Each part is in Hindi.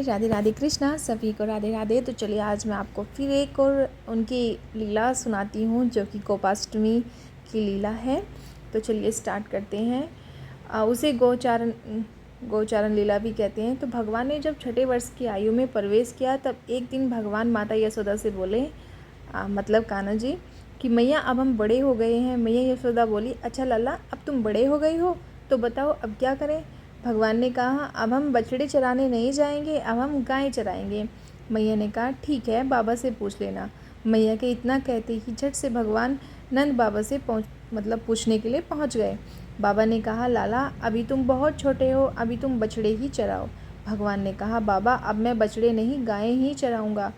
राधे राधे कृष्णा सभी को राधे राधे। तो चलिए आज मैं आपको फिर एक और उनकी लीला सुनाती हूँ जो कि गोपाष्टमी की लीला है। तो चलिए स्टार्ट करते हैं। उसे गोचारण लीला भी कहते हैं। तो भगवान ने जब छठे वर्ष की आयु में प्रवेश किया तब एक दिन भगवान माता यशोदा से बोले मतलब कान्हा जी कि मैया अब हम बड़े हो गए हैं। मैया यशोदा बोली अच्छा लल्ला अब तुम बड़े हो गई हो तो बताओ अब क्या करें। भगवान ने कहा अब हम बछड़े चराने नहीं जाएंगे, अब हम गाय चराएंगे। मैया ने कहा ठीक है बाबा से पूछ लेना। मैया के इतना कहते ही झट से भगवान नंद बाबा से पूछने के लिए पहुंच गए। बाबा ने कहा लाला अभी तुम बहुत छोटे हो, अभी तुम बछड़े ही चराओ। भगवान ने कहा बाबा अब मैं बछड़े नहीं गायें ही चराऊँगा।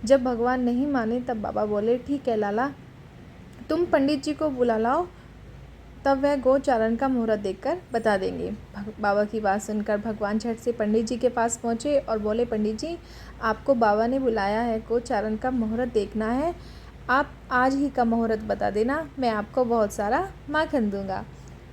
जब भगवान नहीं माने तब बाबा बोले ठीक है लाला तुम पंडित जी को बुला लाओ, तब वह गोचारण का मुहूर्त देखकर बता देंगे। बाबा की बात सुनकर भगवान झट से पंडित जी के पास पहुँचे और बोले पंडित जी आपको बाबा ने बुलाया है, गोचारण का मुहूर्त देखना है, आप आज ही का मुहूर्त बता देना, मैं आपको बहुत सारा माखन दूंगा।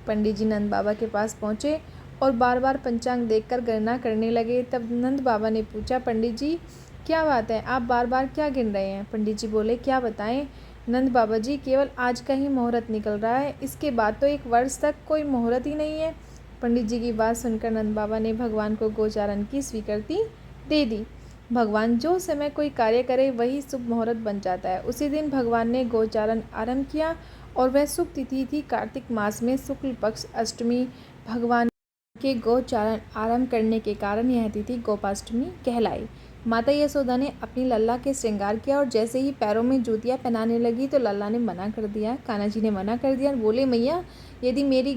पंडित जी नंद बाबा के पास पहुँचे और बार बार पंचांग देखकर गणना करने लगे। तब नंद बाबा ने पूछा पंडित जी क्या बात है, आप बार बार क्या गिन रहे हैं। पंडित जी बोले क्या बताएं नंद बाबा जी, केवल आज का ही मुहूर्त निकल रहा है, इसके बाद तो एक वर्ष तक कोई मुहूर्त ही नहीं है। पंडित जी की बात सुनकर नंद बाबा ने भगवान को गोचारण की स्वीकृति दे दी। भगवान जो समय कोई कार्य करे वही शुभ मुहूर्त बन जाता है। उसी दिन भगवान ने गोचारण आरंभ किया और वह शुभ तिथि थी कार्तिक मास में शुक्ल पक्ष अष्टमी। भगवान के गोचारण आरंभ करने के कारण यह तिथि गोपाष्टमी कहलाई। माता यशोदा ने अपनी लल्ला के श्रृंगार किया और जैसे ही पैरों में जूतियाँ पहनाने लगी तो लल्ला ने मना कर दिया। कान्हा जी ने मना कर दिया और बोले मैया यदि मेरी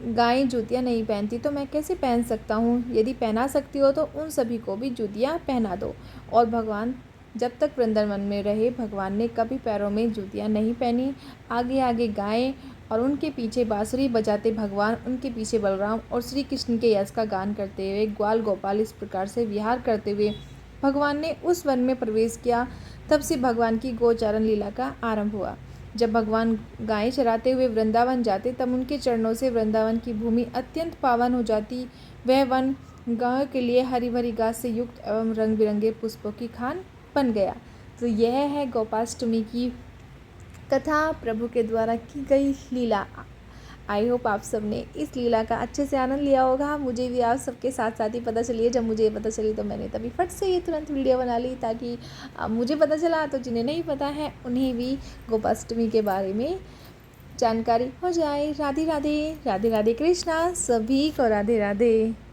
गाय जूतियाँ नहीं पहनती तो मैं कैसे पहन सकता हूँ, यदि पहना सकती हो तो उन सभी को भी जूतियाँ पहना दो। और भगवान जब तक वृंदावन में रहे भगवान ने कभी पैरों में जूतियाँ नहीं पहनी। आगे आगे गायें और उनके पीछे बांसुरी बजाते भगवान, उनके पीछे बलराम और श्री कृष्ण के यश का गान करते हुए ग्वाल गोपाल इस प्रकार से विहार करते हुए भगवान ने उस वन में प्रवेश किया। तब से भगवान की गोचारण लीला का आरंभ हुआ। जब भगवान गायें चराते हुए वृंदावन जाते तब उनके चरणों से वृंदावन की भूमि अत्यंत पावन हो जाती। वह वन गायों के लिए हरी भरी घास से युक्त एवं रंग बिरंगे पुष्पों की खान बन गया। तो यह है गोपाष्टमी की कथा, प्रभु के द्वारा की गई लीला। आई होप आप सब ने इस लीला का अच्छे से आनंद लिया होगा। मुझे भी आप सबके साथ साथ ही पता चली है। जब मुझे पता चली तो मैंने तभी फट से ये तुरंत वीडियो बना ली ताकि मुझे पता चला तो जिन्हें नहीं पता है उन्हें भी गोपाष्टमी के बारे में जानकारी हो जाए। राधे राधे, राधे राधे कृष्णा, सभी को राधे राधे।